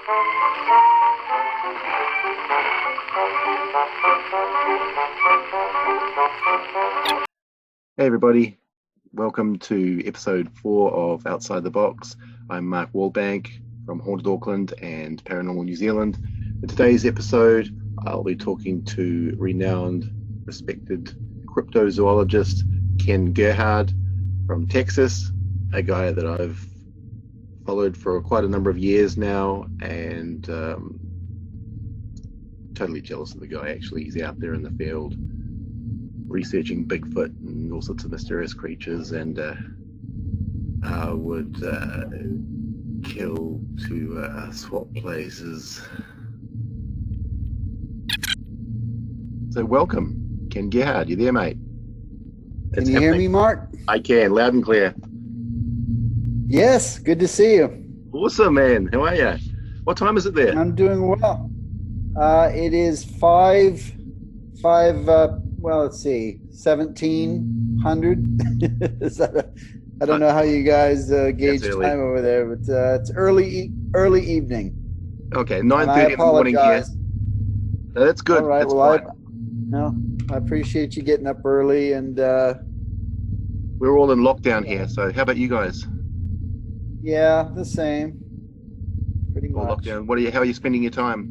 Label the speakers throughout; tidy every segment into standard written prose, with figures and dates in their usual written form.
Speaker 1: Hey everybody, welcome to episode 4 of Outside the Box. I'm Mark Wallbank from Haunted Auckland and Paranormal New Zealand. In today's episode, I'll be talking to renowned, respected cryptozoologist Ken Gerhard from Texas, a guy that I've followed for quite a number of years now, and totally jealous of the guy. Actually, he's out there in the field researching Bigfoot and all sorts of mysterious creatures, and would kill to swap places. So welcome, Ken Gerhard. You there, mate?
Speaker 2: Can you hear me, Mark?
Speaker 1: I can, loud and clear.
Speaker 2: Yes, good to see you.
Speaker 1: Awesome, man. How are you? What time is it there?
Speaker 2: I'm doing well. It is 1700. Is that I don't know how you guys gauge time over there, but it's early evening.
Speaker 1: Okay, 9:30 in the morning here. No, that's good.
Speaker 2: All right,
Speaker 1: that's
Speaker 2: well, I appreciate you getting up early, and
Speaker 1: we're all in lockdown here. So, how about you guys?
Speaker 2: Yeah, the same. Pretty much.
Speaker 1: Lockdown. How are you spending your time?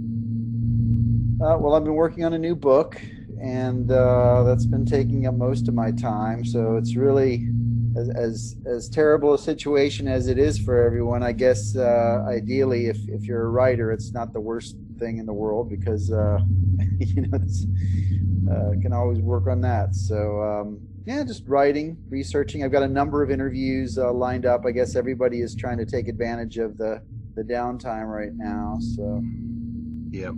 Speaker 2: Well, I've been working on a new book, and that's been taking up most of my time. So it's really as terrible a situation as it is for everyone. I guess ideally, if you're a writer, it's not the worst thing in the world, because can always work on that. So just writing, researching. I've got a number of interviews lined up. I guess everybody is trying to take advantage of the downtime right now. So
Speaker 1: yeah.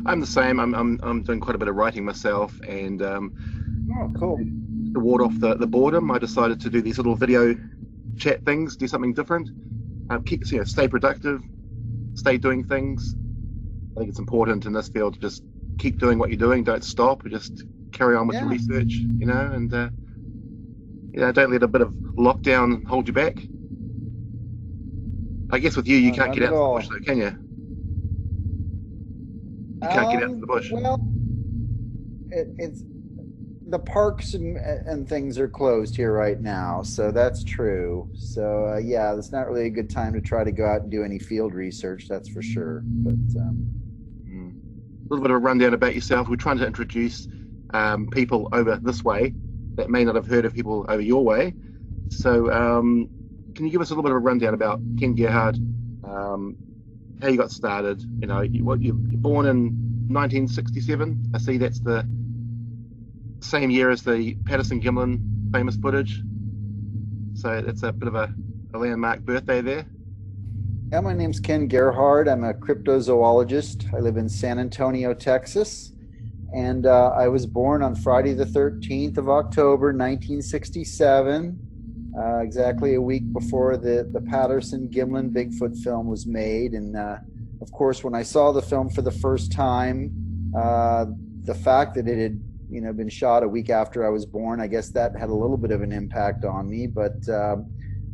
Speaker 1: I'm the same. I'm doing quite a bit of writing myself, and
Speaker 2: oh, cool.
Speaker 1: To ward off the boredom, I decided to do these little video chat things, do something different. Stay productive, stay doing things. I think it's important in this field to just keep doing what you're doing. Don't stop. Just carry on with your research, and don't let a bit of lockdown hold you back. I guess with you can't get out of the bush, though, can you? You can't get out of the bush.
Speaker 2: Well, it's the parks and things are closed here right now, so that's true. So it's not really a good time to try to go out and do any field research. That's for sure. But
Speaker 1: a little bit of a rundown about yourself. We're trying to introduce people over this way that may not have heard of people over your way. So, can you give us a little bit of a rundown about Ken Gerhard? How you got started? You're born in 1967. I see that's the same year as the Patterson-Gimlin famous footage. So that's a bit of a landmark birthday there.
Speaker 2: Yeah, my name's Ken Gerhard. I'm a cryptozoologist. I live in San Antonio, Texas. And I was born on Friday the 13th of October, 1967. Exactly a week before the Patterson-Gimlin Bigfoot film was made. And of course, when I saw the film for the first time, the fact that it had been shot a week after I was born, I guess that had a little bit of an impact on me. But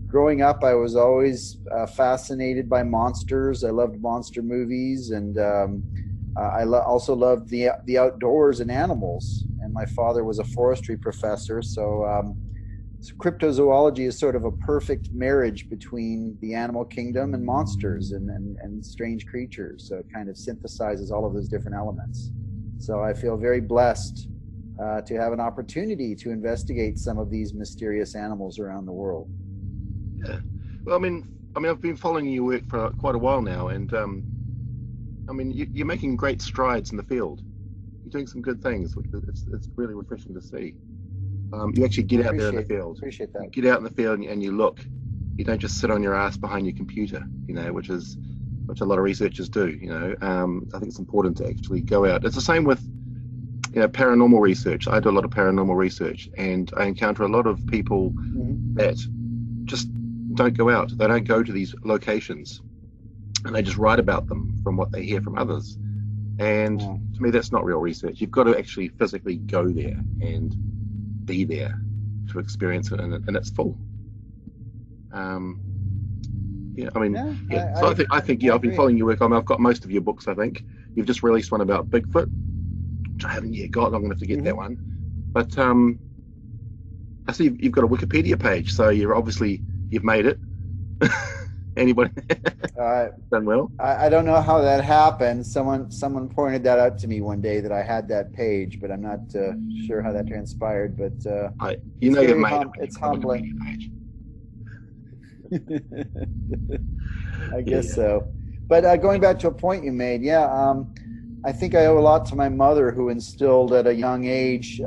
Speaker 2: growing up, I was always fascinated by monsters. I loved monster movies, and I also loved the outdoors and animals. And my father was a forestry professor, so cryptozoology is sort of a perfect marriage between the animal kingdom and monsters and strange creatures. So it kind of synthesizes all of those different elements. So I feel very blessed to have an opportunity to investigate some of these mysterious animals around the world.
Speaker 1: Yeah. Well, I mean, I've been following your work for quite a while now, and you're making great strides in the field. You're doing some good things, which it's really refreshing to see. You actually get out there in the field.
Speaker 2: Appreciate that.
Speaker 1: You get out in the field and you look. You don't just sit on your ass behind your computer, which a lot of researchers do. I think it's important to actually go out. It's the same with paranormal research. I do a lot of paranormal research, and I encounter a lot of people that just don't go out. They don't go to these locations, and they just write about them from what they hear from others. And to me, that's not real research. You've got to actually physically go there and be there to experience it in its full. Yeah, I mean,
Speaker 2: Yeah,
Speaker 1: yeah. So I think, yeah,
Speaker 2: I
Speaker 1: I've been
Speaker 2: agree.
Speaker 1: following your work. I've got most of your books. I think you've just released one about Bigfoot, which I haven't yet got. I'm going to have to get that
Speaker 2: Mhm.
Speaker 1: one. But I see you've got a Wikipedia page, so you've made it. Anybody
Speaker 2: Uh,
Speaker 1: done well?
Speaker 2: I don't know how that happened. Someone pointed that out to me one day that I had that page, but I'm not sure how that transpired. But
Speaker 1: You know you've made it when
Speaker 2: it's
Speaker 1: you've got a
Speaker 2: humbling.
Speaker 1: Wikipedia page.
Speaker 2: I
Speaker 1: Yeah,
Speaker 2: guess
Speaker 1: yeah.
Speaker 2: so. But going back to a point you made, yeah, I think I owe a lot to my mother, who instilled at a young age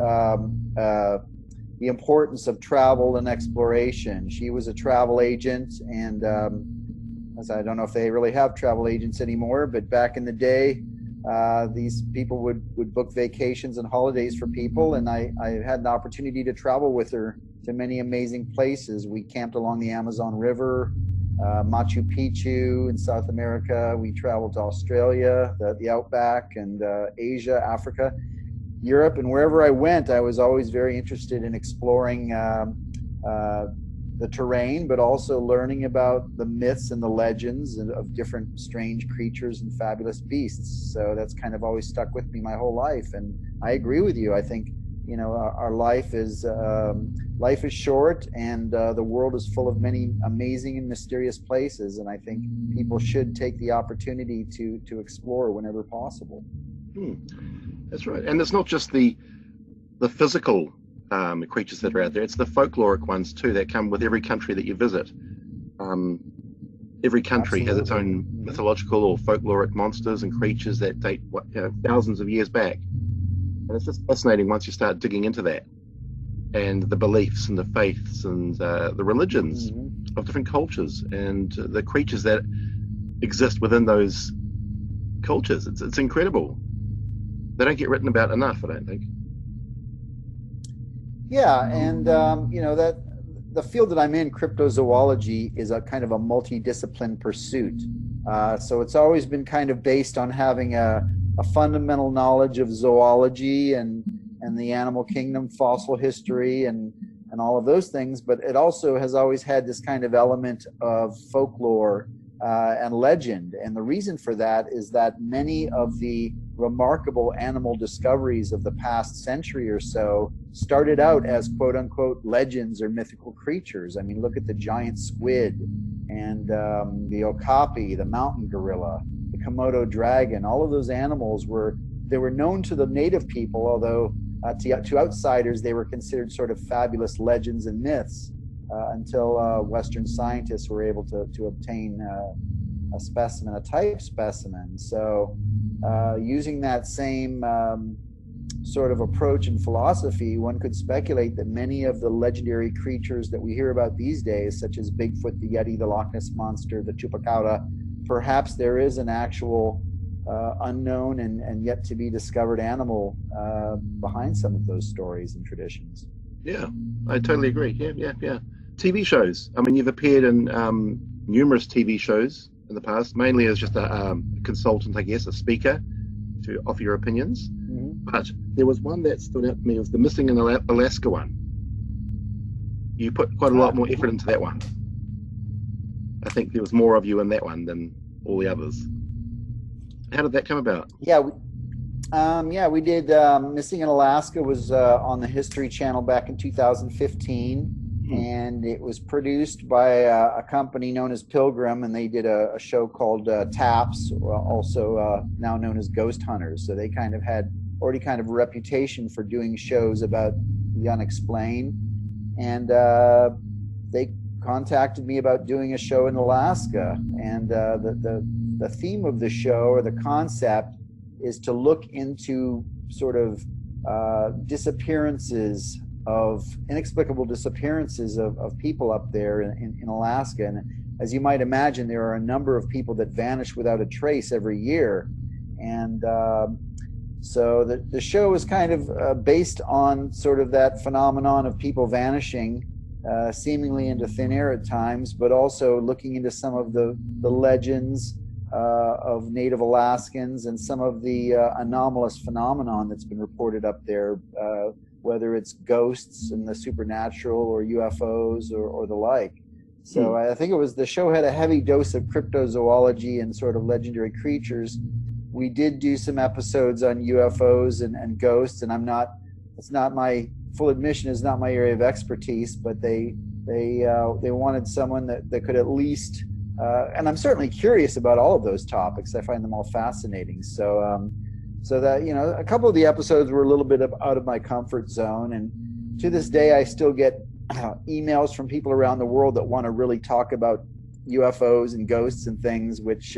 Speaker 2: the importance of travel and exploration. She was a travel agent, and as I don't know if they really have travel agents anymore, but back in the day, these people would book vacations and holidays for people, and I had an opportunity to travel with her to many amazing places. We camped along the Amazon River, Machu Picchu in South America. We traveled to Australia, the outback, and Asia, Africa, Europe, and wherever I went, I was always very interested in exploring the terrain, but also learning about the myths and the legends of different strange creatures and fabulous beasts. So that's kind of always stuck with me my whole life. And I agree with you. I think, you know, our life is short, and the world is full of many amazing and mysterious places. And I think people should take the opportunity to explore whenever possible.
Speaker 1: That's right. And it's not just the physical creatures that are out there. It's the folkloric ones too that come with every country that you visit. Every country has its own mythological or folkloric monsters and creatures that date thousands of years back. And it's just fascinating once you start digging into that, and the beliefs and the faiths and the religions of different cultures and the creatures that exist within those cultures. It's incredible. They don't get written about enough, I don't think.
Speaker 2: Yeah, and you know, that the field that I'm in, cryptozoology, is a kind of a multidiscipline pursuit. So it's always been kind of based on having a fundamental knowledge of zoology and the animal kingdom, fossil history, and all of those things. But it also has always had this kind of element of folklore and legend. And the reason for that is that many of the remarkable animal discoveries of the past century or so started out as quote unquote legends or mythical creatures. I mean, look at the giant squid and the okapi, the mountain gorilla, the Komodo dragon. All of those animals were known to the native people, although to outsiders they were considered sort of fabulous legends and myths until Western scientists were able to obtain a specimen, a type specimen. So using that same sort of approach and philosophy, one could speculate that many of the legendary creatures that we hear about these days, such as Bigfoot, the Yeti, the Loch Ness Monster, the Chupacabra, perhaps there is an actual unknown and yet to be discovered animal behind some of those stories and traditions.
Speaker 1: Yeah, I totally agree. Yeah. TV shows. I mean, you've appeared in numerous TV shows in the past, mainly as just a consultant, I guess, a speaker to offer your opinions. But there was one that stood out to me. It was the Missing in Alaska one. You put quite a lot more effort into that one. I think there was more of you in that one than all the others. How did that come about?
Speaker 2: Yeah, we did. Missing in Alaska was on the History Channel back in 2015. And it was produced by a company known as Pilgrim, and they did a show called Taps, also now known as Ghost Hunters. So they kind of had already kind of a reputation for doing shows about the unexplained. And they contacted me about doing a show in Alaska. And the theme of the show, or the concept, is to look into sort of inexplicable disappearances of people up there in Alaska. And as you might imagine, there are a number of people that vanish without a trace every year. And so the show is kind of based on sort of that phenomenon of people vanishing seemingly into thin air at times, but also looking into some of the legends of native Alaskans and some of the anomalous phenomenon that's been reported up there, whether it's ghosts and the supernatural or UFOs or the like. So I think it was, the show had a heavy dose of cryptozoology and sort of legendary creatures. We did do some episodes on UFOs and ghosts, and it's not my full admission, is not my area of expertise, but they wanted someone that could at least, and I'm certainly curious about all of those topics. I find them all fascinating. So that, a couple of the episodes were a little bit out of my comfort zone, and to this day I still get emails from people around the world that want to really talk about UFOs and ghosts and things, which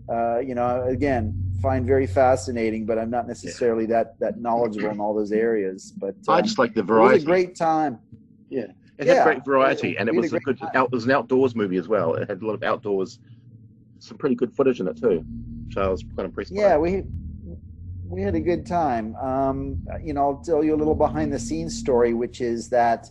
Speaker 2: again, find very fascinating, but I'm not necessarily that knowledgeable in all those areas. But
Speaker 1: I just like the variety.
Speaker 2: It was a great time.
Speaker 1: Yeah, it had great variety, and it was it was an outdoors movie as well. It had a lot of outdoors, some pretty good footage in it too, which I was quite impressed by.
Speaker 2: We had a good time. I'll tell you a little behind the scenes story, which is that,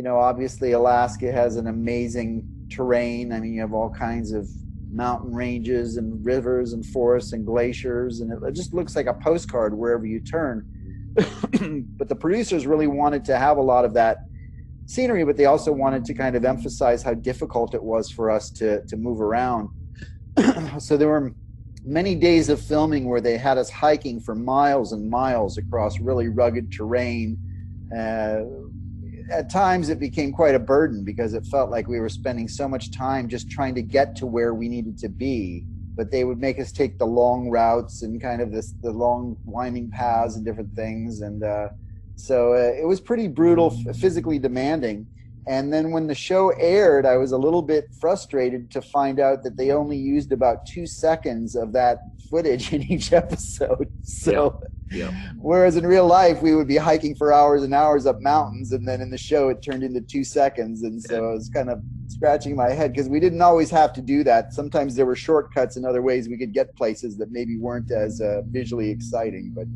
Speaker 2: obviously Alaska has an amazing terrain. I mean, you have all kinds of mountain ranges and rivers and forests and glaciers, and it just looks like a postcard wherever you turn. But the producers really wanted to have a lot of that scenery, but they also wanted to kind of emphasize how difficult it was for us to move around. So there were many days of filming where they had us hiking for miles and miles across really rugged terrain. At times it became quite a burden because it felt like we were spending so much time just trying to get to where we needed to be, but they would make us take the long routes and kind of the long winding paths and different things. And so it was pretty brutal, physically demanding. And then when the show aired, I was a little bit frustrated to find out that they only used about 2 seconds of that footage in each episode. So whereas in real life, we would be hiking for hours and hours up mountains, and then in the show, it turned into 2 seconds. And so I was kind of scratching my head because we didn't always have to do that. Sometimes there were shortcuts and other ways we could get places that maybe weren't as visually exciting, but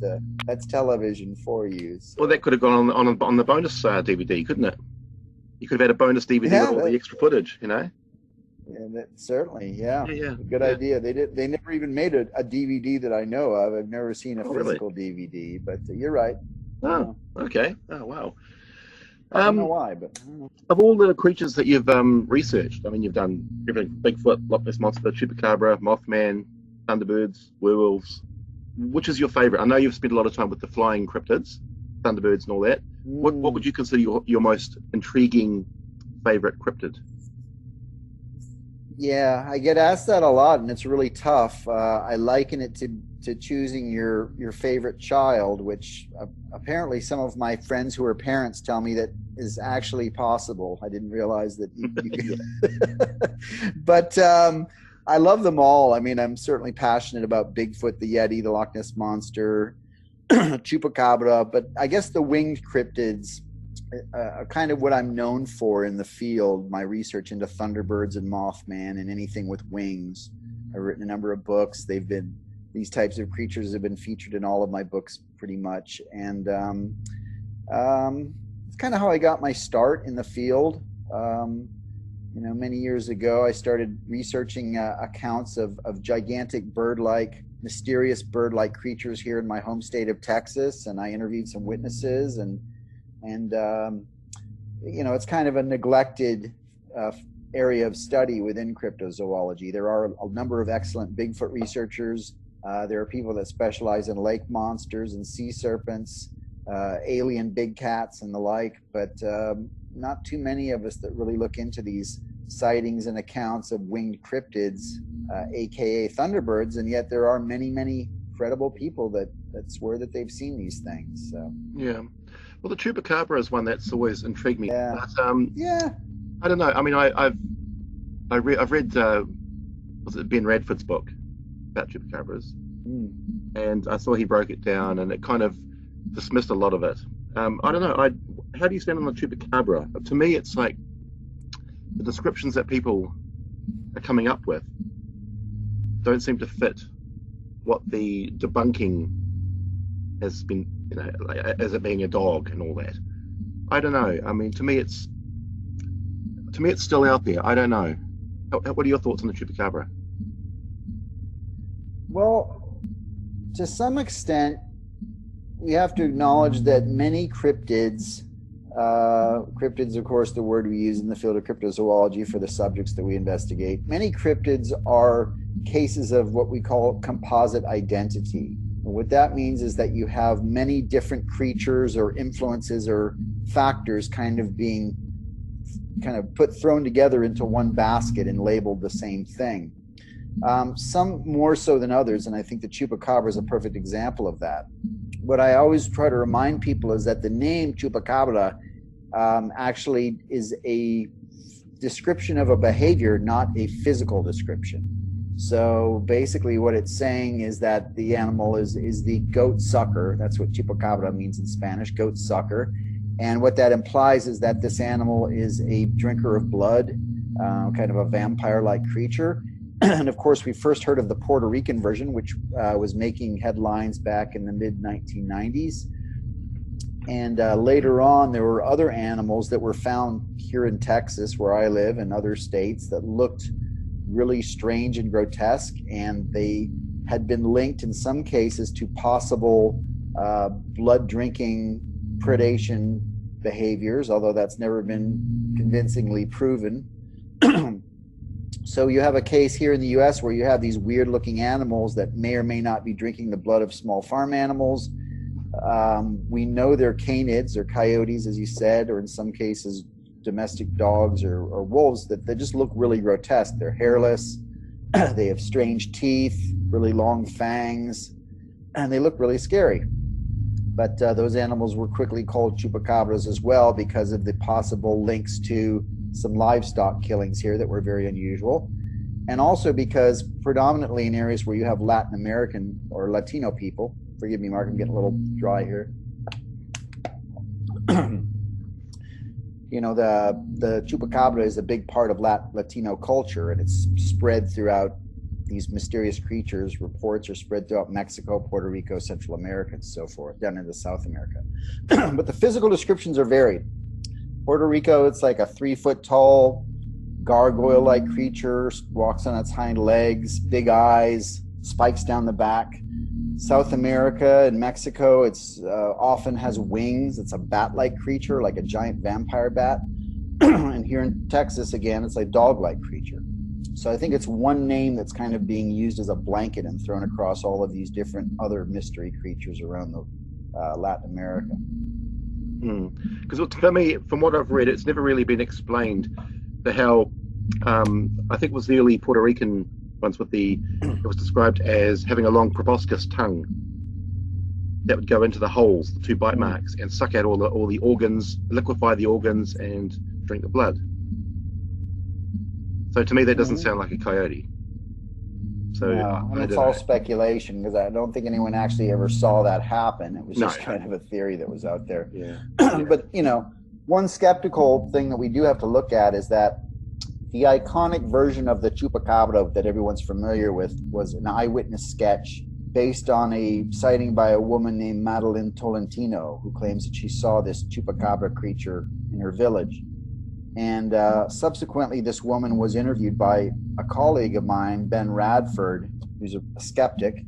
Speaker 2: that's television for you. So.
Speaker 1: Well, that could have gone on the bonus DVD, couldn't it? You could have had a bonus DVD with all the extra footage, Yeah,
Speaker 2: certainly, yeah. Good idea. They never even made a DVD that I know of. I've never seen a physical DVD, but you're right.
Speaker 1: Oh, okay. Oh, wow.
Speaker 2: I don't know why, but
Speaker 1: of all the creatures that you've researched, I mean, you've done everything: Bigfoot, Loch Ness Monster, Chupacabra, Mothman, Thunderbirds, werewolves. Which is your favorite? I know you've spent a lot of time with the flying cryptids, Thunderbirds and all that. What would you consider your most intriguing favorite cryptid?
Speaker 2: Yeah, I get asked that a lot, and it's really tough. I liken it to choosing your favorite child, which apparently some of my friends who are parents tell me that is actually possible. I didn't realize that you could. But I love them all. I mean, I'm certainly passionate about Bigfoot, the Yeti, the Loch Ness Monster, Chupacabra, but I guess the winged cryptids are kind of what I'm known for in the field. My research into Thunderbirds and Mothman and anything with wings. I've written a number of books. These types of creatures have been featured in all of my books pretty much. And it's kind of how I got my start in the field. Many years ago, I started researching accounts of gigantic mysterious bird-like creatures here in my home state of Texas, and I interviewed some witnesses, and it's kind of a neglected area of study within cryptozoology. There are a number of excellent Bigfoot researchers. There are people that specialize in lake monsters and sea serpents, alien big cats and the like, but not too many of us that really look into these sightings and accounts of winged cryptids, aka Thunderbirds, and yet there are many credible people that swear that they've seen these things. So
Speaker 1: yeah, well, the Chupacabra is one that's always intrigued me.
Speaker 2: Yeah.
Speaker 1: But, I don't know. I mean, I've read was it Ben Radford's book about Chupacabras, and I saw he broke it down, and it kind of dismissed a lot of it. I don't know. How do you stand on the Chupacabra? To me, it's like the descriptions that people are coming up with don't seem to fit what the debunking has been, as it being a dog and all that. I don't know. I mean, to me, it's still out there. I don't know. What are your thoughts on the Chupacabra?
Speaker 2: Well, to some extent, we have to acknowledge that many cryptids Cryptids, of course, the word we use in the field of cryptozoology for the subjects that we investigate. Many cryptids are cases of what we call composite identity. And what that means is that you have many different creatures or influences or factors kind of thrown together into one basket and labeled the same thing. Some more so than others, and I think the Chupacabra is a perfect example of that. What I always try to remind people is that the name Chupacabra actually is a description of a behavior, not a physical description. So basically what it's saying is that the animal is the goat sucker. That's what Chupacabra means in Spanish, goat sucker. And what that implies is that this animal is a drinker of blood, kind of a vampire-like creature. And of course, we first heard of the Puerto Rican version, which was making headlines back in the mid-1990s. And later on, there were other animals that were found here in Texas, where I live, and other states that looked really strange and grotesque. And they had been linked in some cases to possible blood-drinking predation behaviors, although that's never been convincingly proven. So you have a case here in the U.S. where you have these weird-looking animals that may or may not be drinking the blood of small farm animals. We know they're canids or coyotes, as you said, or in some cases domestic dogs or wolves that they just look really grotesque. They're hairless, they have strange teeth, really long fangs, and they look really scary. But those animals were quickly called chupacabras as well because of the possible links to some livestock killings here that were very unusual. And also because predominantly in areas where you have Latin American or Latino people, forgive me, Mark, I'm getting a little dry here. You know, the chupacabra is a big part of Latino culture, and it's spread throughout these mysterious creatures. Reports are spread throughout Mexico, Puerto Rico, Central America, and so forth, down into South America. But the physical descriptions are varied. Puerto Rico, it's like a 3-foot-tall, gargoyle-like creature, walks on its hind legs, big eyes, spikes down the back. South America and Mexico, it's often has wings. It's a bat-like creature, like a giant vampire bat. And here in Texas, again, it's a dog-like creature. So I think it's one name that's kind of being used as a blanket and thrown across all of these different other mystery creatures around the Latin America.
Speaker 1: Because for me, from what I've read, it's never really been explained the how. I think it was the early Puerto Rican ones with it was described as having a long proboscis tongue that would go into the holes, the 2 bite marks, and suck out all the organs, liquefy the organs, and drink the blood. So to me, that doesn't sound like a coyote. So
Speaker 2: no, and it's all speculation because I don't think anyone actually ever saw that happen. It was just kind of a theory that was out there.
Speaker 1: Yeah.
Speaker 2: But, you know, one skeptical thing that we do have to look at is that the iconic version of the chupacabra that everyone's familiar with was an eyewitness sketch based on a sighting by a woman named Madeline Tolentino, who claims that she saw this chupacabra creature in her village. And subsequently, this woman was interviewed by a colleague of mine, Ben Radford, who's a skeptic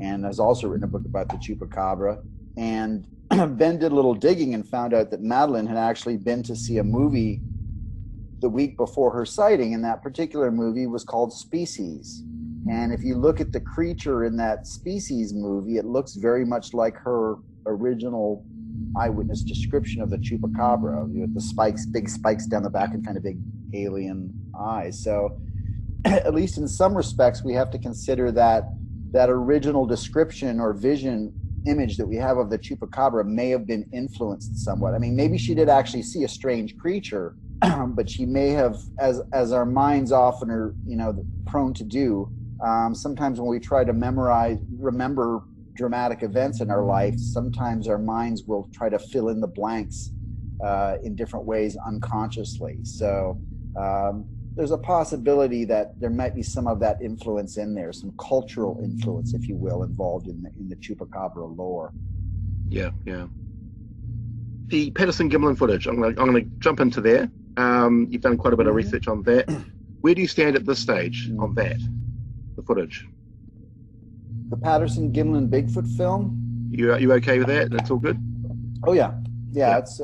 Speaker 2: and has also written a book about the chupacabra. And Ben did a little digging and found out that Madeline had actually been to see a movie the week before her sighting, and that particular movie was called Species. And if you look at the creature in that Species movie, it looks very much like her original eyewitness description of the chupacabra, with the spikes, big spikes down the back and kind of big alien eyes. So at least in some respects, we have to consider that original description or vision image that we have of the chupacabra may have been influenced somewhat. I mean, maybe she did actually see a strange creature, but she may have, as our minds often are, you know, prone to do, sometimes when we try to remember dramatic events in our life, sometimes our minds will try to fill in the blanks in different ways unconsciously. So there's a possibility that there might be some of that influence in there, some cultural influence, if you will, involved in the chupacabra lore. Yeah.
Speaker 1: The Patterson-Gimlin footage, I'm going to jump into there. You've done quite a bit of research on that. Where do you stand at this stage on that, the footage?
Speaker 2: The Patterson-Gimlin Bigfoot film?
Speaker 1: You okay with that? That's all good?
Speaker 2: Oh, yeah. It's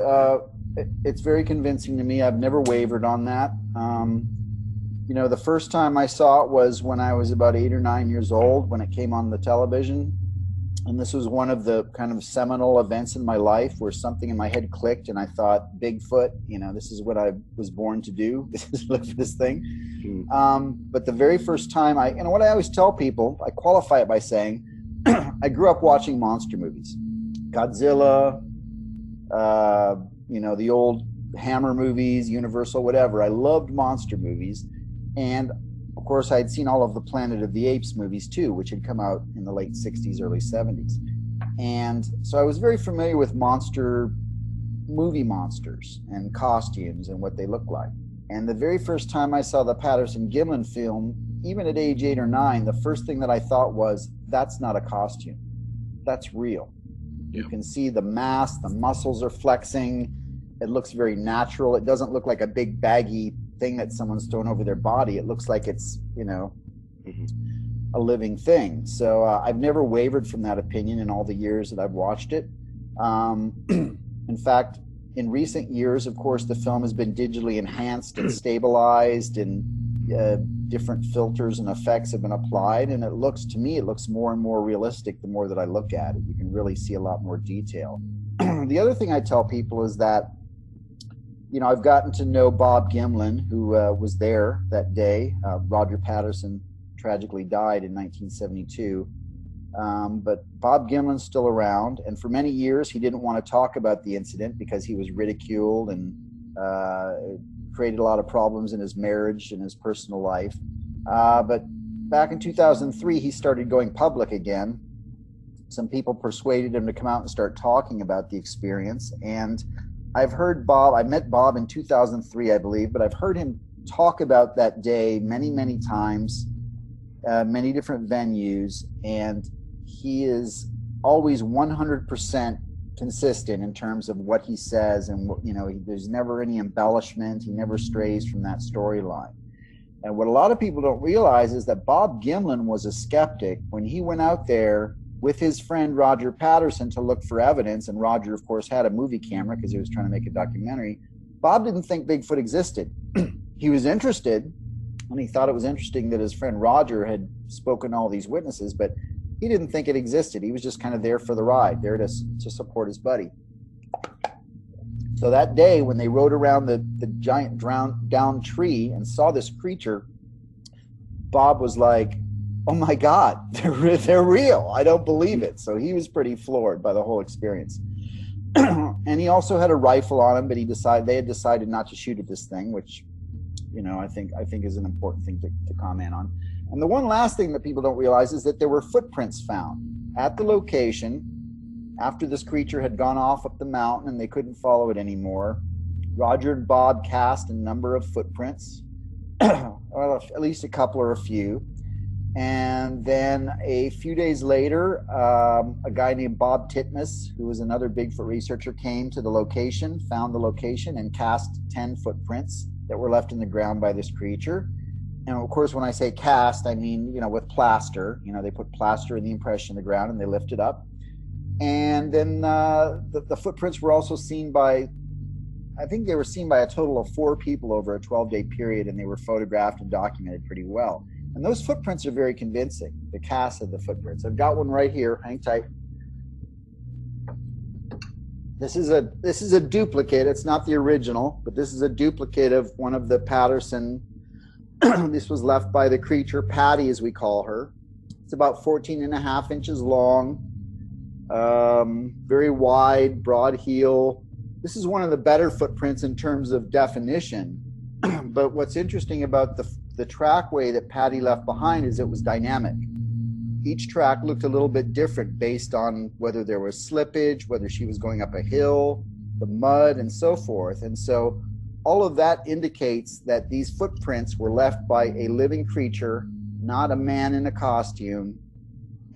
Speaker 2: It's very convincing to me. I've never wavered on that. You know, the first time I saw it was when I was about 8 or 9 years old, when it came on the television. And this was one of the kind of seminal events in my life where something in my head clicked and I thought, Bigfoot, you know, this is what I was born to do. This is this thing. But the very first time and what I always tell people, I qualify it by saying, I grew up watching monster movies. Godzilla, you know, the old Hammer movies, Universal, whatever. I loved monster movies. And of course, I'd seen all of the Planet of the Apes movies too, which had come out in the late 60s, early 70s. And so I was very familiar with movie monsters and costumes and what they look like. And the very first time I saw the Patterson-Gimlin film, even at age 8 or 9, the first thing that I thought was, that's not a costume. That's real. Yeah. You can see the mass, the muscles are flexing. It looks very natural. It doesn't look like a big baggy thing that someone's thrown over their body. It looks like it's, you know, a living thing. So I've never wavered from that opinion in all the years that I've watched it. In fact, in recent years, of course, the film has been digitally enhanced and stabilized, and different filters and effects have been applied. And it looks more and more realistic the more that I look at it. You can really see a lot more detail. The other thing I tell people is that, you know, I've gotten to know Bob Gimlin, who was there that day. Roger Patterson tragically died in 1972. But Bob Gimlin's still around. And for many years, he didn't want to talk about the incident because he was ridiculed and created a lot of problems in his marriage and his personal life. But back in 2003, he started going public again. Some people persuaded him to come out and start talking about the experience. And I've heard Bob, I met Bob in 2003, I believe, but I've heard him talk about that day many, many times, many different venues, and he is always 100% consistent in terms of what he says, and you know, there's never any embellishment. He never strays from that storyline. And what a lot of people don't realize is that Bob Gimlin was a skeptic when he went out there with his friend Roger Patterson to look for evidence. And Roger, of course, had a movie camera because he was trying to make a documentary. Bob didn't think Bigfoot existed. He was interested, and he thought it was interesting that his friend Roger had spoken to all these witnesses, but he didn't think it existed. He was just kind of there for the ride, there to support his buddy. So that day, when they rode around the giant down tree and saw this creature, Bob was like, oh my God, they're real. I don't believe it. So he was pretty floored by the whole experience. And he also had a rifle on him, but they had decided not to shoot at this thing, which, you know, I think is an important thing to comment on. And the one last thing that people don't realize is that there were footprints found at the location after this creature had gone off up the mountain and they couldn't follow it anymore. Roger and Bob cast a number of footprints, or at least a couple or a few. And then a few days later, a guy named Bob Titmus, who was another Bigfoot researcher, came to the location, found the location, and cast 10 footprints that were left in the ground by this creature. And of course, when I say cast, I mean, you know, with plaster. You know, they put plaster in the impression in the ground and they lift it up. And then the footprints were also seen by, I think they were seen by a total of 4 people over a 12-day period, and they were photographed and documented pretty well. And those footprints are very convincing, the cast of the footprints. I've got one right here. Hang tight. This is a duplicate. It's not the original, but this is a duplicate of one of the Patterson. This was left by the creature, Patty, as we call her. It's about 14.5 inches long, very wide, broad heel. This is one of the better footprints in terms of definition. But what's interesting about the trackway that Patty left behind is it was dynamic. Each track looked a little bit different based on whether there was slippage, whether she was going up a hill, the mud, and so forth. And so all of that indicates that these footprints were left by a living creature, not a man in a costume.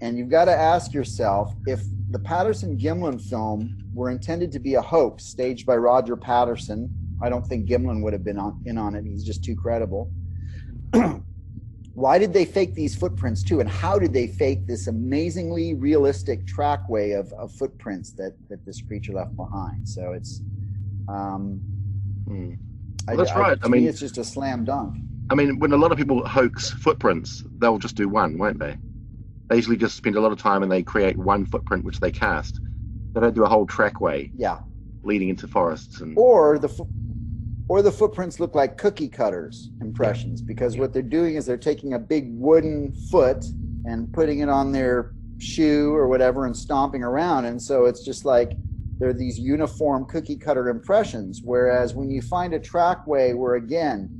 Speaker 2: And you've got to ask yourself, if the Patterson-Gimlin film were intended to be a hoax staged by Roger Patterson, I don't think Gimlin would have been in on it. He's just too credible. Why did they fake these footprints too? And how did they fake this amazingly realistic trackway of footprints that this creature left behind? So it's
Speaker 1: Well, that's right.
Speaker 2: To me, it's just a slam dunk.
Speaker 1: I mean, when a lot of people hoax footprints, they'll just do one, won't they? They usually just spend a lot of time and they create one footprint which they cast. They don't do a whole trackway.
Speaker 2: Yeah.
Speaker 1: Leading into forests
Speaker 2: or the footprints look like cookie cutters impressions, because what they're doing is they're taking a big wooden foot and putting it on their shoe or whatever and stomping around, and so it's just like they're these uniform cookie cutter impressions. Whereas when you find a trackway where, again,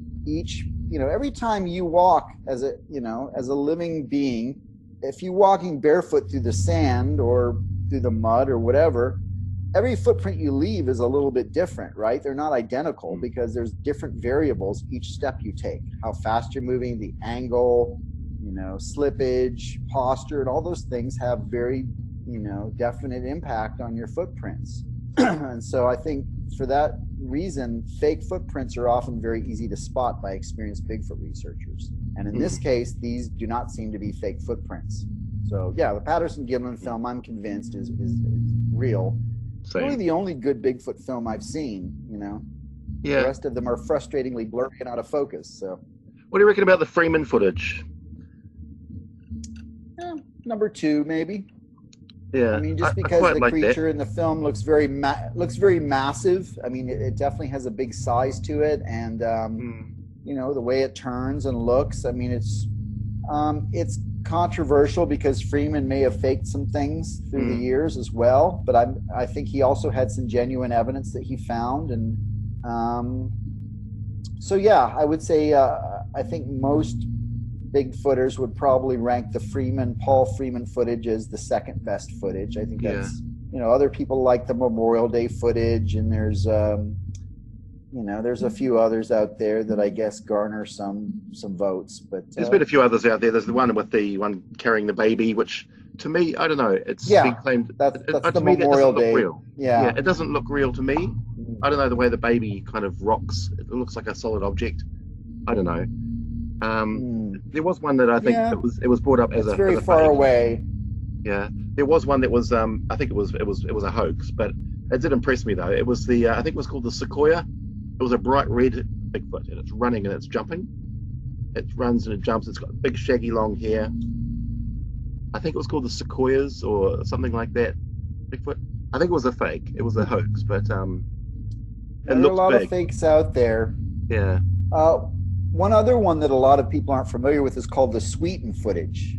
Speaker 2: every time you walk as a living being, if you're walking barefoot through the sand or through the mud or whatever, every footprint you leave is a little bit different, right? They're not identical because there's different variables each step you take. How fast you're moving, the angle, slippage, posture, and all those things have very, definite impact on your footprints. And so I think for that reason, fake footprints are often very easy to spot by experienced Bigfoot researchers. And in this case, these do not seem to be fake footprints. So yeah, the Patterson-Gimlin film, I'm convinced, is real. It's really the only good Bigfoot film I've seen,
Speaker 1: Yeah.
Speaker 2: The rest of them are frustratingly blurry and out of focus. So
Speaker 1: what do you reckon about the Freeman footage?
Speaker 2: Number 2, maybe.
Speaker 1: Yeah.
Speaker 2: I mean, just because the creature in the film looks very massive. I mean, it definitely has a big size to it, and the way it turns and looks. I mean, it's controversial because Freeman may have faked some things through the years as well, but I think he also had some genuine evidence that he found, and so yeah, I would say I think most Bigfooters would probably rank the Paul Freeman footage as the second best footage. I think that's other people like the Memorial Day footage, and there's there's a few others out there that I guess garner some votes, but
Speaker 1: there's been a few others out there. There's the one carrying the baby, which to me, I don't know, it's been claimed
Speaker 2: that's the Memorial Day.
Speaker 1: Real. Yeah, it doesn't look real to me. I don't know, the way the baby kind of rocks, it looks like a solid object. I don't know. There was one that I think it was brought up as
Speaker 2: very far
Speaker 1: fake.
Speaker 2: Away.
Speaker 1: Yeah, there was one that was I think it was a hoax, but it did impress me though. It was I think it was called the Sequoia. It was a bright red Bigfoot, and it's running and it's jumping. It runs and it jumps. It's got big shaggy long hair. I think it was called the Sequoias or something like that. Bigfoot. I think it was a fake. It was a hoax, but it
Speaker 2: there are a lot of fakes out there.
Speaker 1: Yeah.
Speaker 2: One other one that a lot of people aren't familiar with is called the Sweeten footage.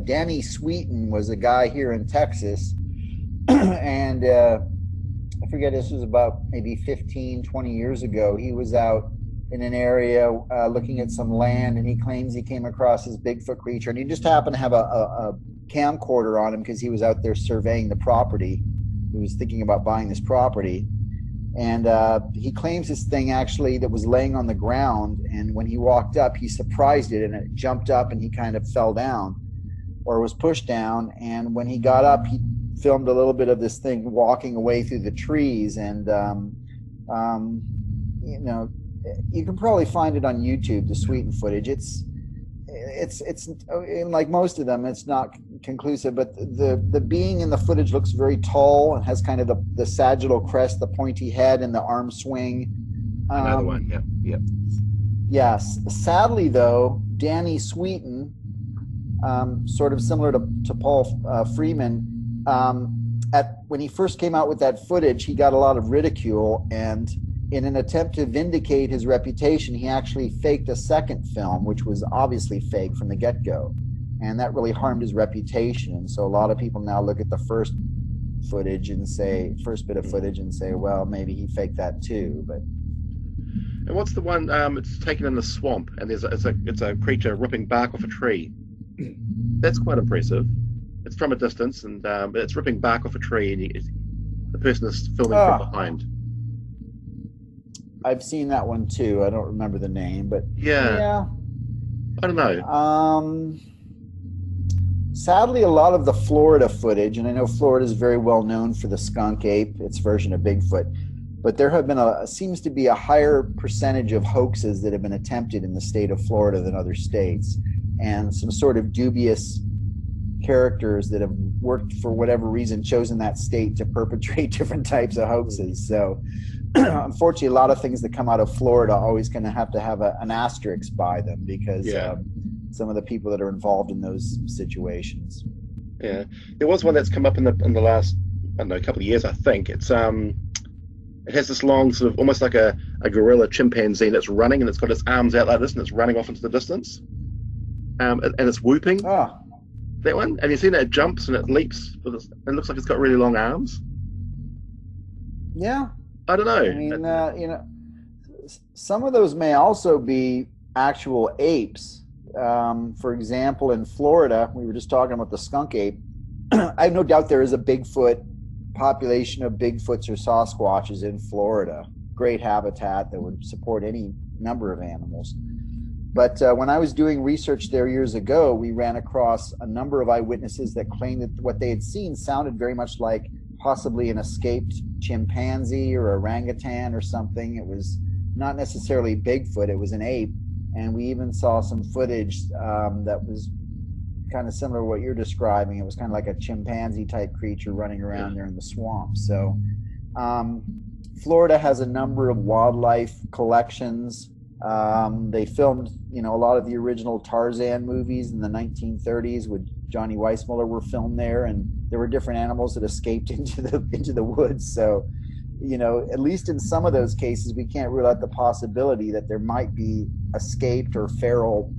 Speaker 2: Danny Sweeten was a guy here in Texas, and I forget, this was about maybe 15, 20 years ago. He was out in an area looking at some land, and he claims he came across his Bigfoot creature, and he just happened to have a camcorder on him because he was out there surveying the property. He was thinking about buying this property. And he claims this thing actually that was laying on the ground, and when he walked up, he surprised it, and it jumped up, and he kind of fell down or was pushed down. And when he got up, he filmed a little bit of this thing walking away through the trees. And, you can probably find it on YouTube, the Sweeten footage. It's like most of them, it's not conclusive, but the being in the footage looks very tall and has kind of the sagittal crest, the pointy head, and the arm swing.
Speaker 1: Another one, yeah.
Speaker 2: Yes. Sadly, though, Danny Sweeten, sort of similar to Paul Freeman, when he first came out with that footage, he got a lot of ridicule, and in an attempt to vindicate his reputation, he actually faked a second film, which was obviously fake from the get-go. And that really harmed his reputation. And so a lot of people now look at the first bit of footage and say, well, maybe he faked that too. But
Speaker 1: and what's the one? It's taken in the swamp, and it's a creature ripping bark off a tree. That's quite impressive. It's from a distance, and it's ripping bark off a tree, and the person is filming from behind.
Speaker 2: I've seen that one too. I don't remember the name, but
Speaker 1: yeah. I don't know.
Speaker 2: Sadly, a lot of the Florida footage, and I know Florida is very well known for the skunk ape, its version of Bigfoot, but there have been seems to be a higher percentage of hoaxes that have been attempted in the state of Florida than other states, and some sort of dubious characters that have worked for whatever reason, chosen that state to perpetrate different types of hoaxes. So unfortunately, a lot of things that come out of Florida are always going to have an asterisk by them because some of the people that are involved in those situations.
Speaker 1: Yeah, there was one that's come up in the last, I don't know, couple of years, I think. It's it has this long sort of almost like a gorilla chimpanzee that's running, and it's got its arms out like this, and it's running off into the distance, and it's whooping.
Speaker 2: Oh,
Speaker 1: that one. Have you seen it? It jumps and it leaps. It looks like it's got really long arms.
Speaker 2: Yeah.
Speaker 1: I don't know.
Speaker 2: I mean, some of those may also be actual apes. For example, in Florida, we were just talking about the skunk ape. I have no doubt there is a Bigfoot population of Bigfoots or Sasquatches in Florida. Great habitat that would support any number of animals. But when I was doing research there years ago, we ran across a number of eyewitnesses that claimed that what they had seen sounded very much like possibly an escaped chimpanzee or orangutan or something. It was not necessarily Bigfoot, it was an ape. And we even saw some footage that was kind of similar to what you're describing. It was kind of like a chimpanzee type creature running around there in the swamp. So Florida has a number of wildlife collections. They filmed, a lot of the original Tarzan movies in the 1930s with Johnny Weissmuller were filmed there, and there were different animals that escaped into the woods. So, at least in some of those cases, we can't rule out the possibility that there might be escaped or feral,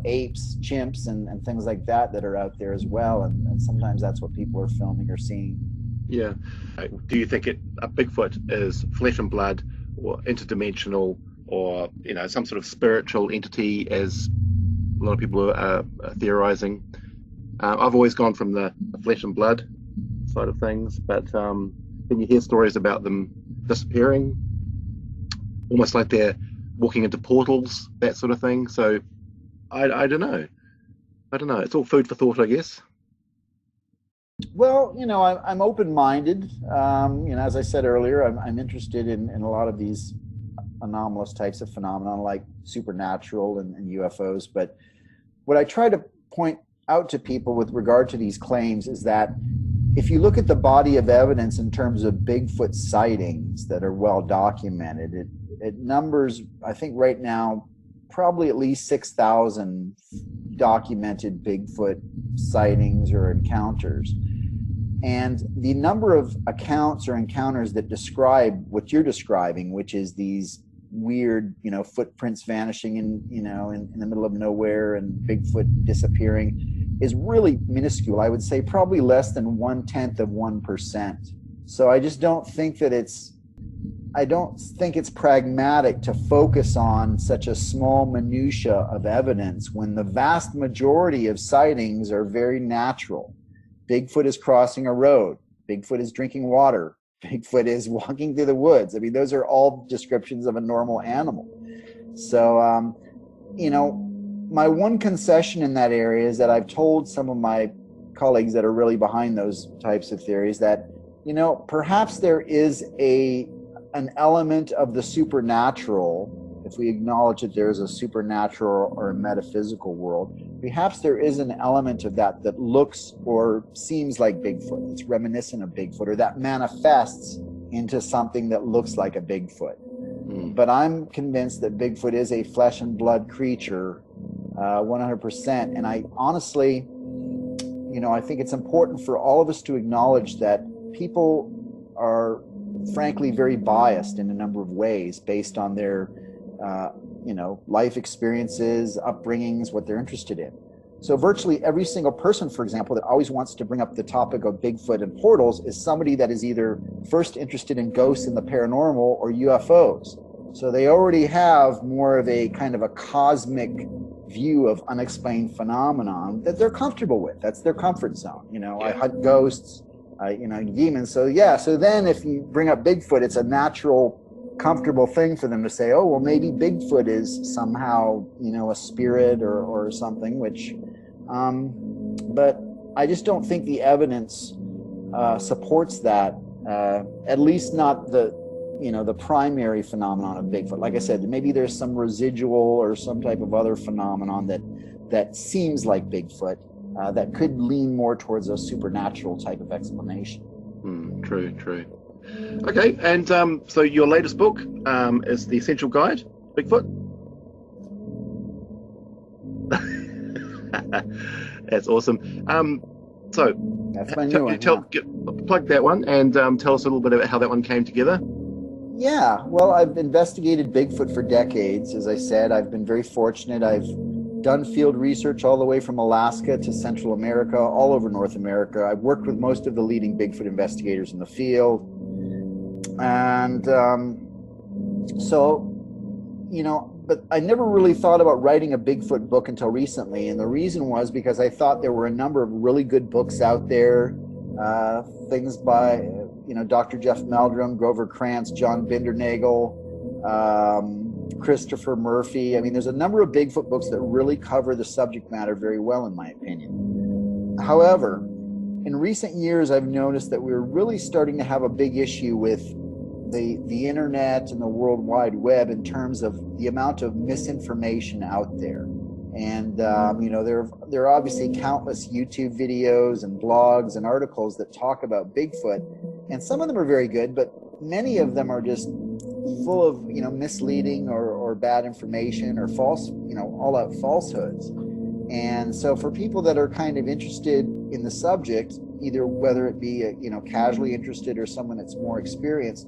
Speaker 2: apes, chimps, and things like that are out there as well. And sometimes that's what people are filming or seeing. Yeah.
Speaker 1: Do you think a Bigfoot is flesh and blood or interdimensional, or some sort of spiritual entity, as a lot of people are theorizing? I've always gone from the flesh and blood side of things, but then you hear stories about them disappearing, almost like they're walking into portals, that sort of thing. So I don't know. It's all food for thought, I guess.
Speaker 2: Well, I'm open-minded. As I said earlier, I'm interested in a lot of these anomalous types of phenomenon like supernatural and UFOs. But what I try to point out to people with regard to these claims is that if you look at the body of evidence in terms of Bigfoot sightings that are well documented, it numbers, I think right now, probably at least 6,000 documented Bigfoot sightings or encounters. And the number of accounts or encounters that describe what you're describing, which is these weird, footprints vanishing in the middle of nowhere and Bigfoot disappearing, is really minuscule. I would say probably less than 0.1%. So I just don't think that it's pragmatic to focus on such a small minutia of evidence when the vast majority of sightings are very natural. Bigfoot is crossing a road. Bigfoot is drinking water. Bigfoot is walking through the woods. I mean, those are all descriptions of a normal animal. So, my one concession in that area is that I've told some of my colleagues that are really behind those types of theories that, perhaps there is an element of the supernatural, if we acknowledge that there is a supernatural or a metaphysical world, perhaps there is an element of that looks or seems like Bigfoot. It's reminiscent of Bigfoot, or that manifests into something that looks like a Bigfoot. But I'm convinced that Bigfoot is a flesh and blood creature, 100%. And I honestly, I think it's important for all of us to acknowledge that people are frankly very biased in a number of ways based on their life experiences, upbringings, what they're interested in. So virtually every single person, for example, that always wants to bring up the topic of Bigfoot and portals is somebody that is either first interested in ghosts and the paranormal or UFOs. So they already have more of a kind of a cosmic view of unexplained phenomenon that they're comfortable with. That's their comfort zone. I hunt ghosts, demons. So then if you bring up Bigfoot, it's a natural, comfortable thing for them to say, oh, well, maybe Bigfoot is somehow, a spirit or something, which, but I just don't think the evidence supports that, at least not the primary phenomenon of Bigfoot. Like I said, maybe there's some residual or some type of other phenomenon that seems like Bigfoot. that could lean more towards a supernatural type of explanation.
Speaker 1: True. Okay, and so your latest book is The Essential Guide, Bigfoot? That's awesome. So
Speaker 2: that's my new one.
Speaker 1: Plug that one and tell us a little bit about how that one came together.
Speaker 2: Yeah, well, I've investigated Bigfoot for decades. As I said, I've been very fortunate. I've done field research all the way from Alaska to Central America, all over North America. I've worked with most of the leading Bigfoot investigators in the field. And but I never really thought about writing a Bigfoot book until recently. And the reason was because I thought there were a number of really good books out there, things by, Dr. Jeff Meldrum, Grover Krantz, John Bindernagel, Christopher Murphy. I mean, there's a number of Bigfoot books that really cover the subject matter very well, in my opinion. However, in recent years, I've noticed that we're really starting to have a big issue with the internet and the World Wide Web in terms of the amount of misinformation out there. And, there are obviously countless YouTube videos and blogs and articles that talk about Bigfoot. And some of them are very good, but many of them are just full of, misleading or bad information or false, all out falsehoods. And so for people that are kind of interested in the subject, either whether it be, casually interested or someone that's more experienced,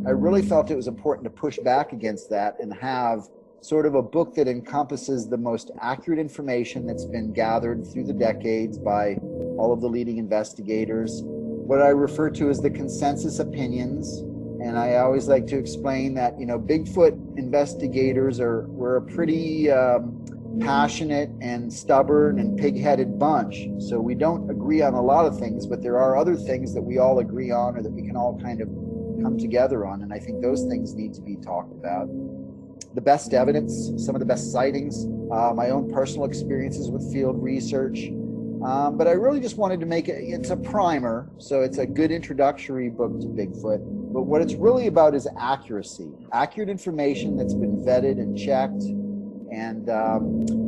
Speaker 2: I really felt it was important to push back against that and have sort of a book that encompasses the most accurate information that's been gathered through the decades by all of the leading investigators, what I refer to as the consensus opinions. And I always like to explain that, Bigfoot investigators we're a pretty passionate and stubborn and pig-headed bunch. So we don't agree on a lot of things, but there are other things that we all agree on or that we can all kind of come together on. And I think those things need to be talked about. The best evidence, some of the best sightings, my own personal experiences with field research. But I really just wanted to make it's a primer, so it's a good introductory book to Bigfoot. But what it's really about is accuracy, accurate information that's been vetted and checked, and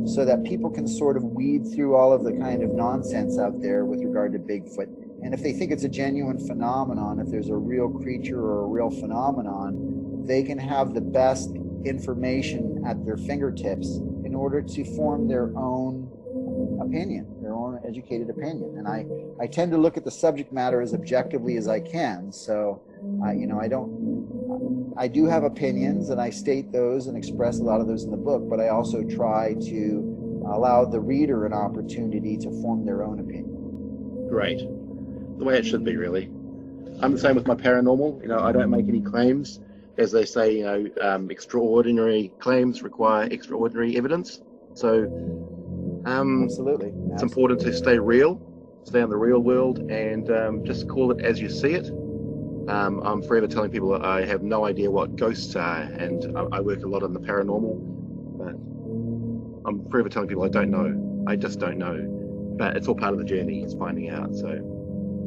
Speaker 2: so that people can sort of weed through all of the kind of nonsense out there with regard to Bigfoot. And if they think it's a genuine phenomenon, if there's a real creature or a real phenomenon, they can have the best information at their fingertips in order to form their own opinion, their own educated opinion. And I tend to look at the subject matter as objectively as I can. So, I do have opinions and I state those and express a lot of those in the book, but I also try to allow the reader an opportunity to form their own opinion.
Speaker 1: Great. The way it should be, really. I'm the same with my paranormal. I don't make any claims. As they say, extraordinary claims require extraordinary evidence. So,
Speaker 2: absolutely.
Speaker 1: It's important to stay real, stay in the real world, and just call it as you see it. I'm forever telling people that I have no idea what ghosts are, and I work a lot in the paranormal, but I'm forever telling people I don't know. I just don't know. But it's all part of the journey. It's finding out. So,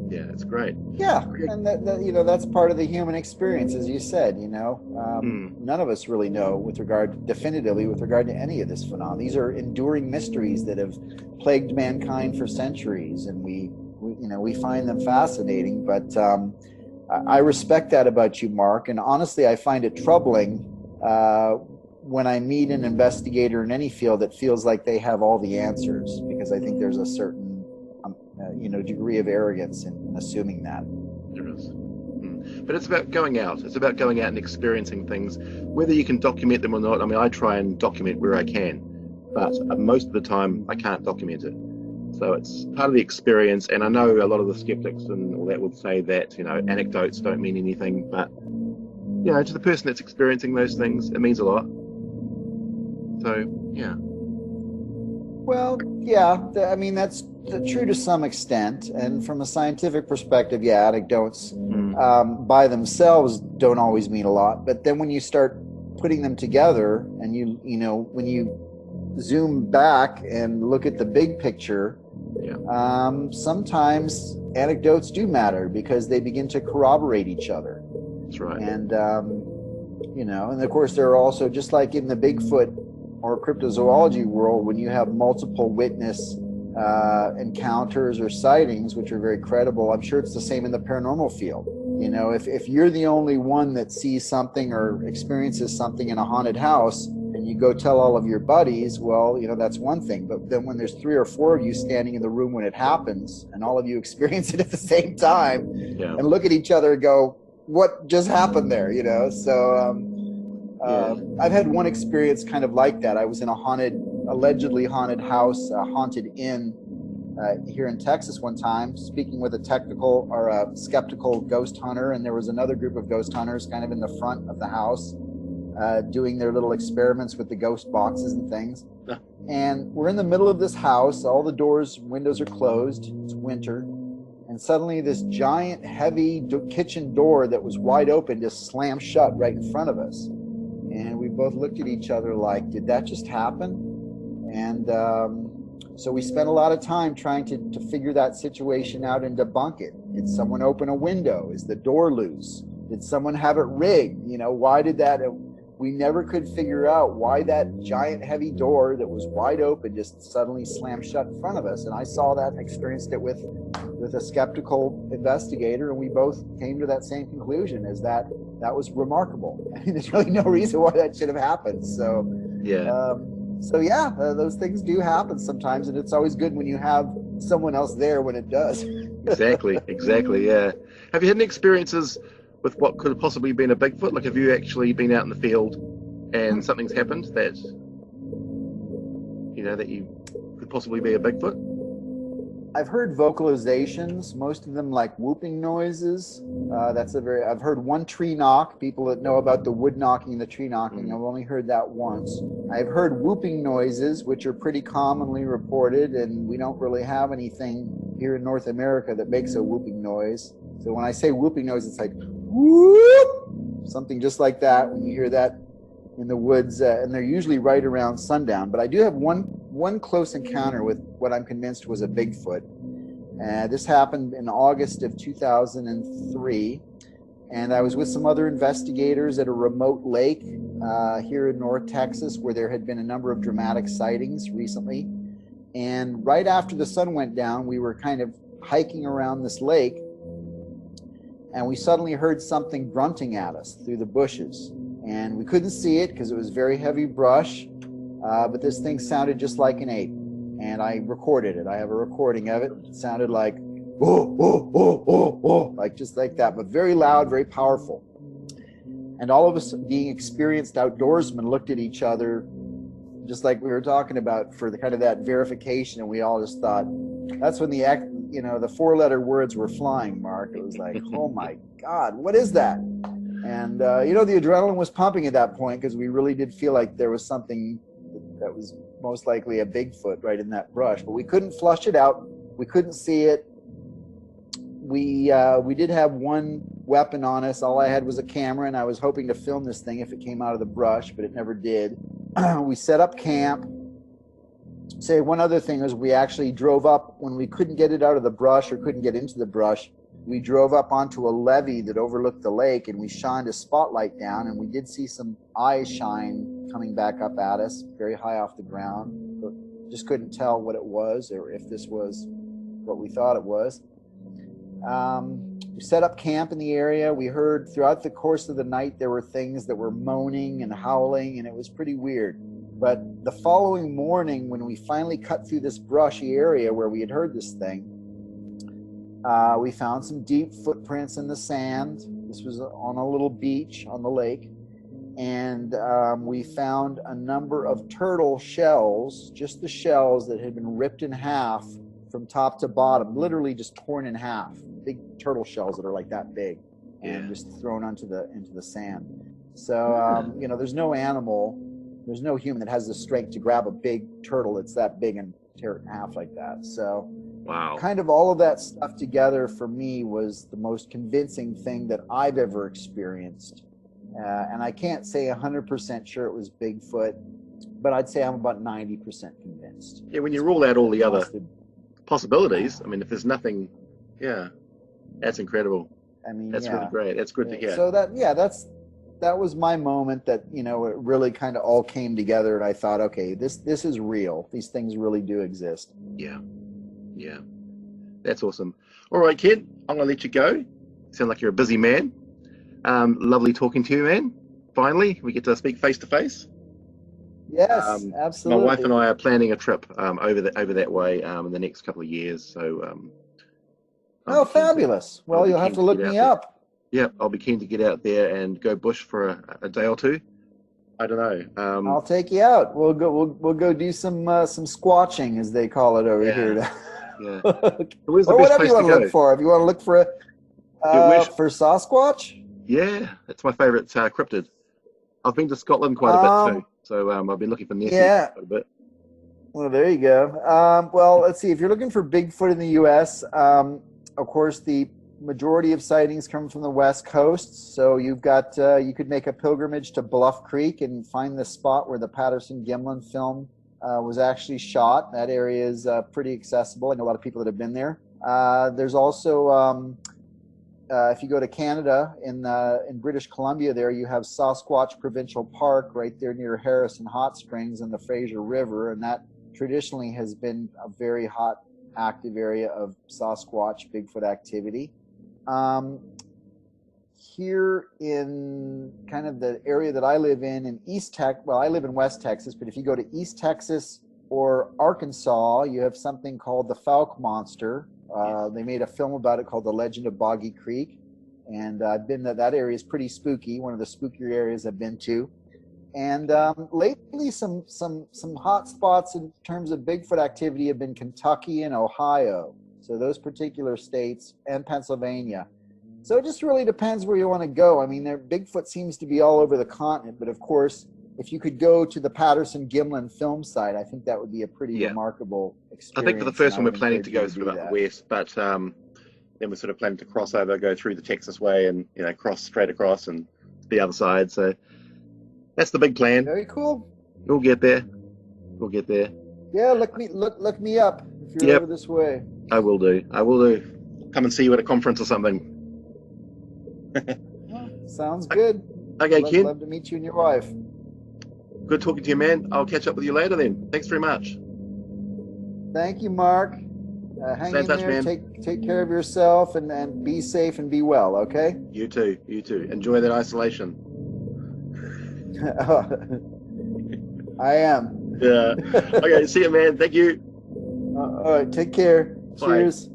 Speaker 1: yeah, it's great.
Speaker 2: Yeah, and that's part of the human experience, as you said. None of us really know definitively with regard to any of this phenomenon. These are enduring mysteries that have plagued mankind for centuries, and we find them fascinating. But I respect that about you, Mark, and honestly, I find it troubling when I meet an investigator in any field that feels like they have all the answers, because I think there's a certain degree of arrogance in assuming that.
Speaker 1: There is. But it's about going out. It's about going out and experiencing things, whether you can document them or not. I mean, I try and document where I can, but most of the time I can't document it. So it's part of the experience. And I know a lot of the skeptics and all that would say that, anecdotes don't mean anything, but, to the person that's experiencing those things, it means a lot. So, yeah.
Speaker 2: Well, yeah, I mean, that's true to some extent. And from a scientific perspective, yeah, anecdotes by themselves don't always mean a lot. But then when you start putting them together and when you zoom back and look at the big picture, sometimes anecdotes do matter because they begin to corroborate each other.
Speaker 1: That's right.
Speaker 2: And, and of course, there are also, just like in the Bigfoot or cryptozoology world, when you have multiple witness encounters or sightings, which are very credible. I'm sure it's the same in the paranormal field. You know, if you're the only one that sees something or experiences something in a haunted house, and you go tell all of your buddies, well, you know, that's one thing. But then when there's 3 or 4 of you standing in the room when it happens, and all of you experience it at the same time, and look at each other and go, what just happened there? You know, so I've had one experience kind of like that. I was in a allegedly haunted house, a haunted inn here in Texas one time, speaking with a skeptical ghost hunter, and there was another group of ghost hunters kind of in the front of the house doing their little experiments with the ghost boxes and things. And we're in the middle of this house. All the doors, windows are closed. It's winter. And suddenly this giant, heavy kitchen door that was wide open just slammed shut right in front of us. And we both looked at each other like, did that just happen? And so we spent a lot of time trying to figure that situation out and debunk it. Did someone open a window? Is the door loose? Did someone have it rigged? You know, why did that? We never could figure out why that giant heavy door that was wide open just suddenly slammed shut in front of us. And I saw that and experienced it with a skeptical investigator, and we both came to that same conclusion, is that was remarkable. I mean, there's really no reason why that should have happened. So those things do happen sometimes, and it's always good when you have someone else there when it does. Exactly,
Speaker 1: yeah. Have you had any experiences with what could have possibly been a Bigfoot? Like, have you actually been out in the field and something's happened that, you know, that you could possibly be a Bigfoot?
Speaker 2: I've heard vocalizations, most of them like whooping noises. I've heard one tree knock. People that know about the wood knocking, the tree knocking, I've only heard that once. I've heard whooping noises, which are pretty commonly reported, and we don't really have anything here in North America that makes a whooping noise. So when I say whooping noise, it's like whoop, something just like that when you hear that in the woods, and they're usually right around sundown. But I do have one close encounter with what I'm convinced was a Bigfoot. This happened in August of 2003, and I was with some other investigators at a remote lake here in North Texas, where there had been a number of dramatic sightings recently. And right after the sun went down, we were kind of hiking around this lake, and we suddenly heard something grunting at us through the bushes. And we couldn't see it because it was very heavy brush, but this thing sounded just like an ape. And I recorded it. I have a recording of it. It sounded like, oh, oh, oh, oh, oh, like just like that, but very loud, very powerful. And all of us, being experienced outdoorsmen, looked at each other, just like we were talking about, for the kind of that verification. And we all just thought, that's when the 4-letter words were flying, Mark. It was like, oh my God, what is that? And, the adrenaline was pumping at that point, because we really did feel like there was something that was most likely a Bigfoot right in that brush. But we couldn't flush it out. We couldn't see it. We did have one weapon on us. All I had was a camera, and I was hoping to film this thing if it came out of the brush, but it never did. We set up camp. Say one other thing is, we actually drove up when we couldn't get it out of the brush or couldn't get into the brush. We drove up onto a levee that overlooked the lake, and we shined a spotlight down, and we did see some eyes shine coming back up at us, very high off the ground. But just couldn't tell what it was, or if this was what we thought it was. We set up camp in the area. We heard throughout the course of the night there were things that were moaning and howling, and it was pretty weird. But the following morning, when we finally cut through this brushy area where we had heard this thing, we found some deep footprints in the sand. This was on a little beach on the lake. And we found a number of turtle shells, just the shells that had been ripped in half from top to bottom, literally just torn in half. Big turtle shells that are like that big, and just thrown into the sand. So, there's no animal, there's no human that has the strength to grab a big turtle that's that big and tear it in half like that. So, wow. Kind of all of that stuff together for me was the most convincing thing that I've ever experienced. And I can't say 100% sure it was Bigfoot, but I'd say I'm about 90% convinced.
Speaker 1: Yeah, when you rule out all the other possibilities, I mean, if there's nothing, that's incredible. I mean, that's really great. That's good to hear.
Speaker 2: So that was my moment that, it really kind of all came together, and I thought, okay, this is real. These things really do exist.
Speaker 1: Yeah. Yeah, that's awesome. All right, Ken, I'm gonna let you go. You sound like you're a busy man. Lovely talking to you, man. Finally, we get to speak face to face.
Speaker 2: Yes,
Speaker 1: My wife
Speaker 2: absolutely.
Speaker 1: and I are planning a trip over that way in the next couple of years. So
Speaker 2: Oh, fabulous.
Speaker 1: I'll
Speaker 2: Well,
Speaker 1: be
Speaker 2: you'll have
Speaker 1: keen
Speaker 2: to
Speaker 1: to
Speaker 2: look
Speaker 1: get out
Speaker 2: me
Speaker 1: there.
Speaker 2: up.
Speaker 1: Yeah, I'll be keen to get out there and go bush for a day or two. I don't know.
Speaker 2: I'll take you out. We'll go do some squatching, as they call it over
Speaker 1: Yeah,
Speaker 2: here.
Speaker 1: yeah.
Speaker 2: Or
Speaker 1: So where's the best
Speaker 2: whatever
Speaker 1: place
Speaker 2: you
Speaker 1: to
Speaker 2: want to
Speaker 1: go?
Speaker 2: look for. If you want to look for
Speaker 1: Yeah,
Speaker 2: for Sasquatch,
Speaker 1: yeah, that's my favourite cryptid. I've been to Scotland quite a bit too, so I've been looking for Nessie
Speaker 2: yeah.
Speaker 1: quite a bit.
Speaker 2: Well, there you go. Well, let's see. If you're looking for Bigfoot in the U.S., of course, the majority of sightings come from the West Coast. So you've got you could make a pilgrimage to Bluff Creek and find the spot where the Patterson-Gimlin film was actually shot. That area is pretty accessible. I know a lot of people that have been there. There's also if you go to Canada in British Columbia, there you have Sasquatch Provincial Park right there near Harrison Hot Springs and the Fraser River, and that traditionally has been a very hot, active area of Sasquatch Bigfoot activity. Here in kind of the area that I live in East Texas, well, I live in West Texas, but if you go to East Texas or Arkansas, you have something called the Fouke Monster. They made a film about it called The Legend of Boggy Creek, and I've been to that area. Is pretty spooky, one of the spookier areas I've been to. And lately, some hot spots in terms of Bigfoot activity have been Kentucky and Ohio. So those particular states, and Pennsylvania. So it just really depends where you want to go. I mean, Bigfoot seems to be all over the continent, but of course, if you could go to the Patterson-Gimlin film site, I think that would be a pretty remarkable experience.
Speaker 1: I think for the first one, we're planning to go sort of up the west, but then we're sort of planning to cross over, go through the Texas way, and cross straight across and the other side. So that's the big plan.
Speaker 2: Very cool.
Speaker 1: We'll get there. We'll get there.
Speaker 2: Yeah, look me up if you're over this way.
Speaker 1: I will do. Come and see you at a conference or something.
Speaker 2: Well, sounds good.
Speaker 1: Okay, Ken.
Speaker 2: Love to meet you and your wife.
Speaker 1: Good talking to you, man. I'll catch up with you later then. Thanks very much.
Speaker 2: Thank you, Mark. Hang in there. Man. Take care of yourself and be safe and be well, okay?
Speaker 1: You too. Enjoy that isolation.
Speaker 2: I am.
Speaker 1: Yeah. Okay, see you, man. Thank you.
Speaker 2: All right, take care.
Speaker 1: Bye.
Speaker 2: Cheers.